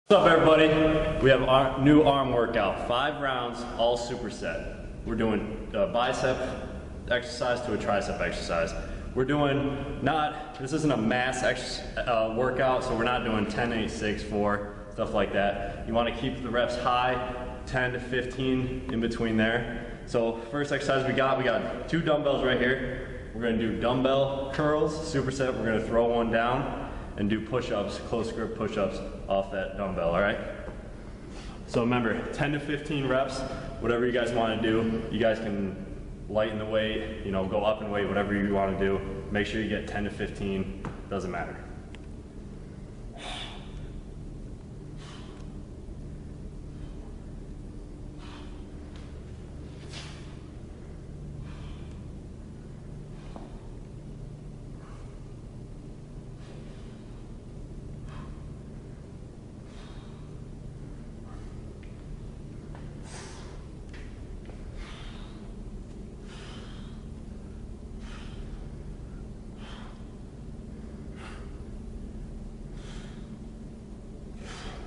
What's up, everybody? We have our new arm workout, 5 rounds, all superset. We're doing a bicep exercise to a tricep exercise. We're doing this isn't a mass workout, so we're not doing 10, 8, 6, 4, stuff like that. You want to keep the reps high, 10 to 15 in between there. So first exercise we got 2 dumbbells right here. We're going to do dumbbell curls, superset. We're going to throw one down and do push-ups, close grip push-ups off that dumbbell, all right? So remember, 10 to 15 reps, whatever you guys want to do. You guys can lighten the weight, go up in weight, whatever you want to do. Make sure you get 10 to 15, doesn't matter.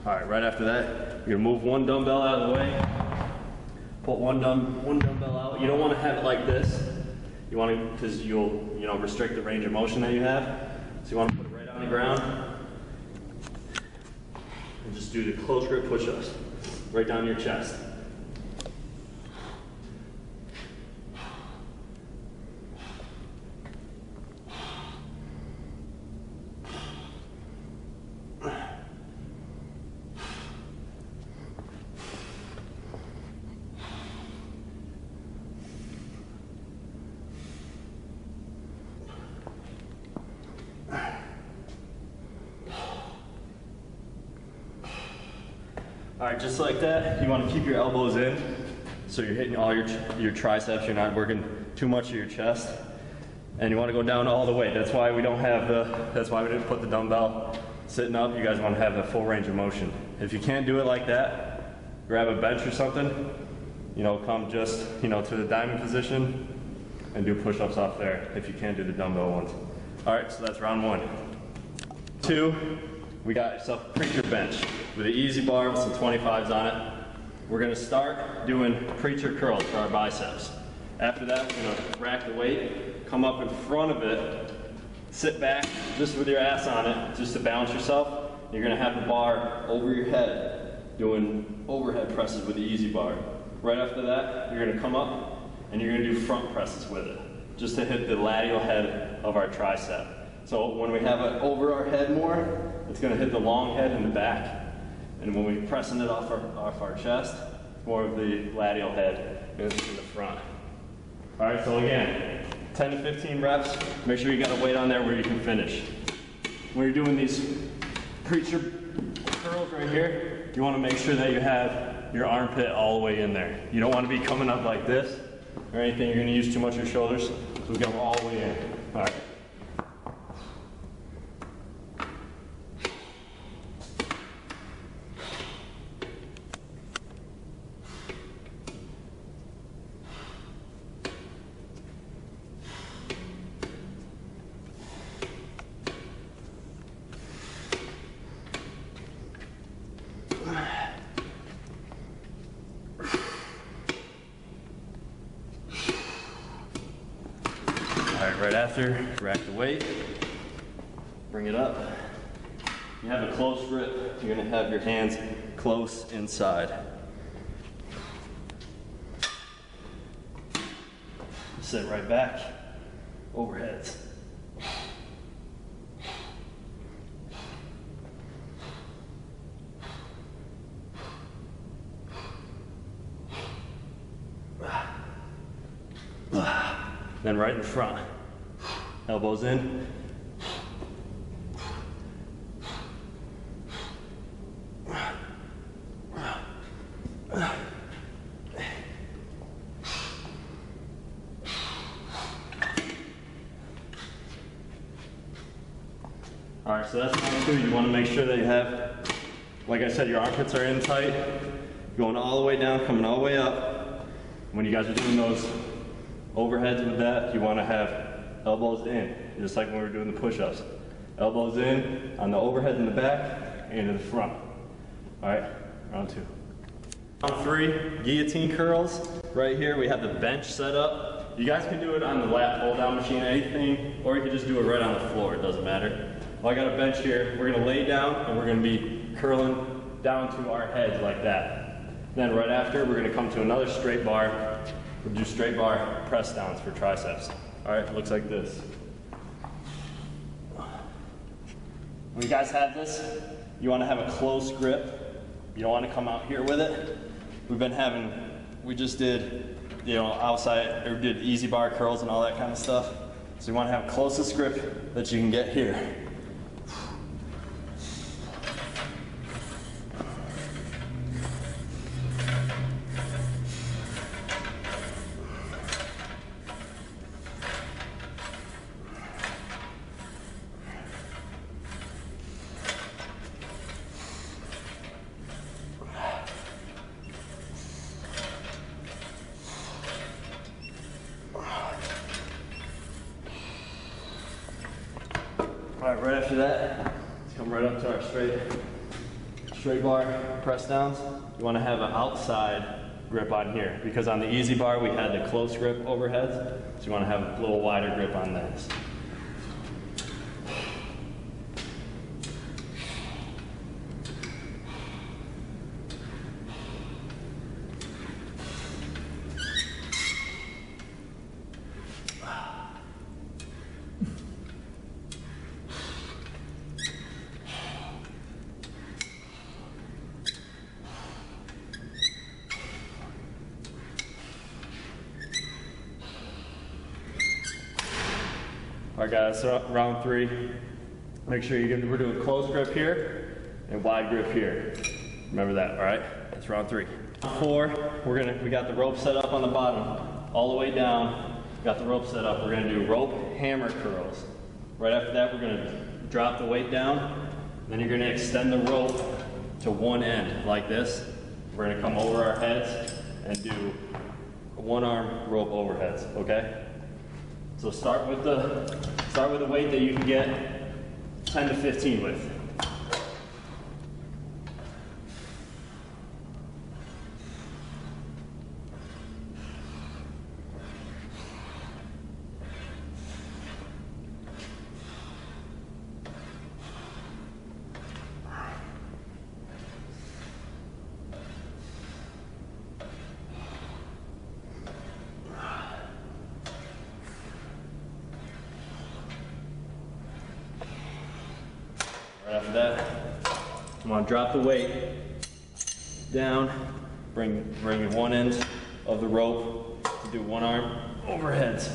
All right, right after that, you're gonna move one dumbbell out of the way. Put one dumbbell out. You don't want to have it like this. You want to, because you'll restrict the range of motion that you have. So you want to put it right on the ground and just do the close grip push-ups right down your chest. All right, just like that, you want to keep your elbows in, so you're hitting all your triceps, you're not working too much of your chest. And you want to go down all the way. That's why we didn't put the dumbbell sitting up. You guys want to have a full range of motion. If you can't do it like that, grab a bench or something, come just, to the diamond position and do push-ups off there if you can't do the dumbbell ones. All right, so that's round 1. 2, we got yourself a preacher bench with an easy bar with some 25s on it. We're gonna start doing preacher curls for our biceps. After that, we're gonna rack the weight, come up in front of it, sit back just with your ass on it, just to balance yourself. You're gonna have the bar over your head, doing overhead presses with the easy bar. Right after that, you're gonna come up and you're gonna do front presses with it, just to hit the lateral head of our tricep. So when we have it over our head more, it's going to hit the long head in the back. And when we're pressing it off our chest, more of the lateral head is in the front. All right, so again, 10 to 15 reps. Make sure you got a weight on there where you can finish. When you're doing these preacher curls right here, you want to make sure that you have your armpit all the way in there. You don't want to be coming up like this or anything. You're going to use too much of your shoulders. So we go all the way in. All right. Right after, rack the weight, bring it up. You have a close grip, you're gonna have your hands close inside. Sit right back, overheads. Then right in front. Elbows in. All right, so that's round 2. You want to make sure that you have, like I said, your armpits are in tight, going all the way down, coming all the way up. When you guys are doing those overheads with that, you want to have elbows in, just like when we were doing the push-ups. Elbows in on the overhead in the back and in the front. All right, round 2. Round 3, guillotine curls. Right here we have the bench set up. You guys can do it on the lat pull down machine, anything, or you can just do it right on the floor, it doesn't matter. Well, I got a bench here. We're gonna lay down and we're gonna be curling down to our heads like that. Then right after, we're gonna come to another straight bar. We'll do straight bar press downs for triceps. All right, it looks like this. When you guys have this, you wanna have a close grip. You don't wanna come out here with it. We just did, outside, or did easy bar curls and all that kind of stuff. So you wanna have closest grip that you can get here. All right, right after that, let's come right up to our straight bar press downs. You want to have an outside grip on here because on the easy bar we had the close grip overheads, so you want to have a little wider grip on this. All right guys, so round 3, make sure we're doing close grip here and wide grip here. Remember that, all right? That's round 3. Round 4, we got the rope set up on the bottom, all the way down. We got the rope set up. We're gonna do rope hammer curls. Right after that, we're gonna drop the weight down. Then you're gonna extend the rope to one end like this. We're gonna come over our heads and do one arm rope overheads, okay? So start with the weight that you can get 10 to 15 with. Right after that, I'm gonna drop the weight down, bring one end of the rope to do one arm overheads.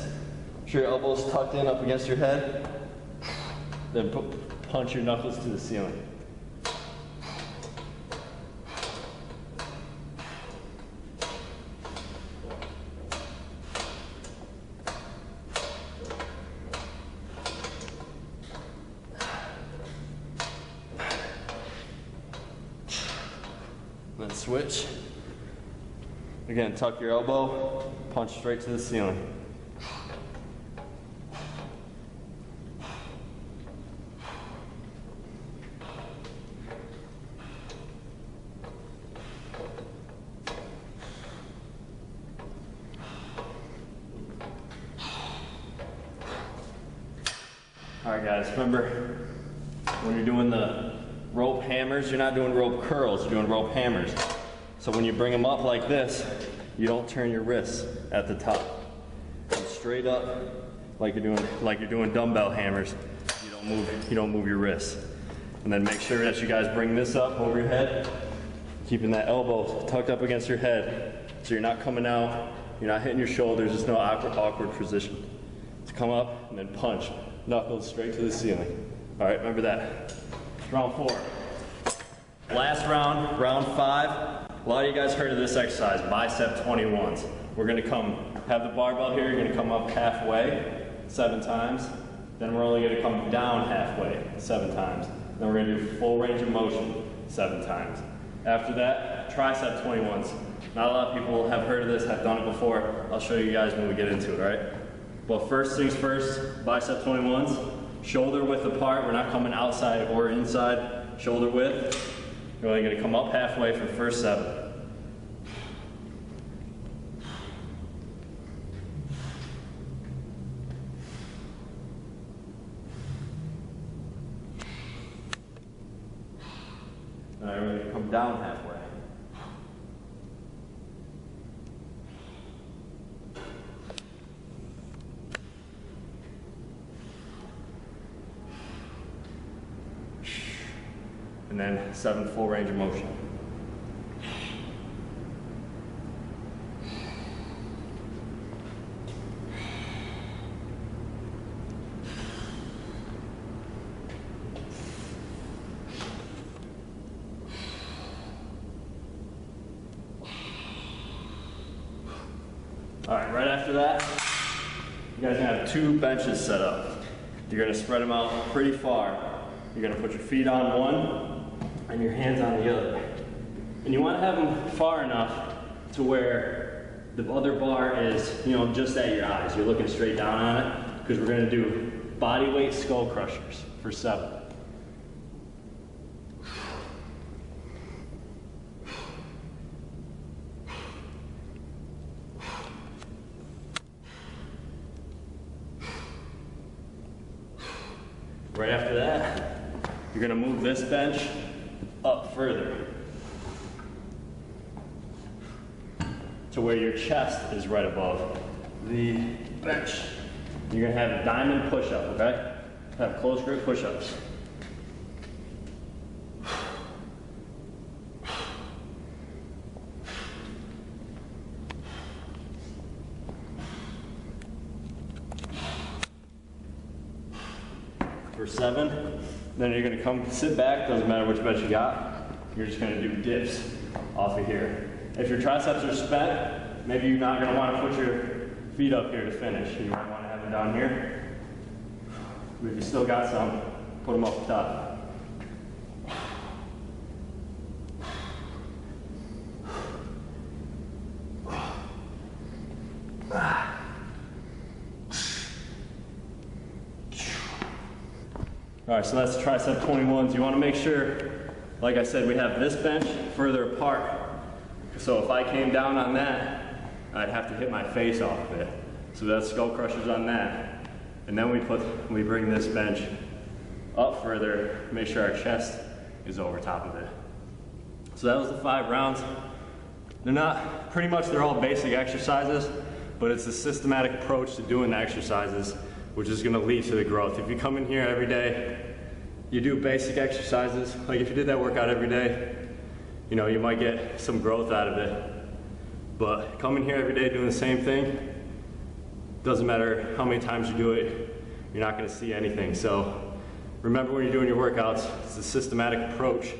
Make sure your elbows tucked in up against your head, then punch your knuckles to the ceiling. Then switch. Again, tuck your elbow, punch straight to the ceiling. All right guys, remember when you're doing the rope hammers, you're not doing rope curls, you're doing rope hammers. So when you bring them up like this, you don't turn your wrists at the top. Come straight up like you're doing dumbbell hammers. You don't move your wrists. And then make sure that you guys bring this up over your head, keeping that elbow tucked up against your head. So you're not coming out, you're not hitting your shoulders, there's no awkward position. To come up and then punch, knuckles straight to the ceiling. All right, remember that. Round 4. Last round, round 5. A lot of you guys heard of this exercise, bicep 21s. We're gonna have the barbell here, you're gonna come up halfway, 7 times. Then we're only gonna come down halfway, 7 times. Then we're gonna do full range of motion, 7 times. After that, tricep 21s. Not a lot of people have heard of this, have done it before. I'll show you guys when we get into it, all right? But first things first, bicep 21s. Shoulder width apart, we're not coming outside or inside, shoulder width. You're only going to come up halfway for the first 7. All right, we're going to come down halfway. And then 7 full range of motion. All right, right after that, you guys are gonna have 2 benches set up. You're gonna spread them out pretty far. You're gonna put your feet on one and your hands on the other. And you wanna have them far enough to where the other bar is, just at your eyes. You're looking straight down on it, because we're gonna do body weight skull crushers for 7. Right after that, you're gonna move this bench up further to where your chest is right above the bench. You're gonna have a diamond push-up, okay? Have close grip push-ups. For 7, then you're gonna come sit back, doesn't matter which bench you got. You're just gonna do dips off of here. If your triceps are spent, maybe you're not gonna wanna put your feet up here to finish. You might wanna have them down here. But if you still got some, put them up top. All right, so that's tricep 21s. You want to make sure, like I said, we have this bench further apart. So if I came down on that, I'd have to hit my face off of it. So that's skull crushers on that. And then we bring this bench up further, make sure our chest is over top of it. So that was the 5 rounds. They're all basic exercises, but it's a systematic approach to doing the exercises, which is gonna lead to the growth. If you come in here every day, you do basic exercises, like if you did that workout every day, you might get some growth out of it. But coming here every day doing the same thing, doesn't matter how many times you do it, you're not gonna see anything. So remember when you're doing your workouts, it's a systematic approach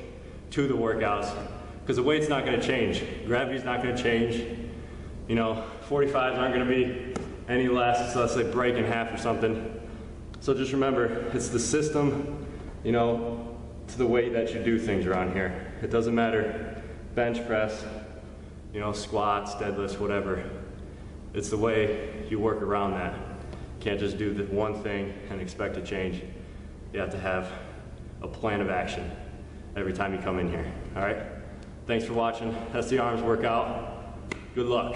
to the workouts, because the weight's not gonna change, gravity's not gonna change. 45s aren't gonna be any less, unless they break in half or something. So just remember, it's the system, to the way that you do things around here. It doesn't matter, bench press, squats, deadlifts, whatever. It's the way you work around that. You can't just do the one thing and expect to change. You have to have a plan of action every time you come in here, all right? Thanks for watching. That's the arms workout. Good luck.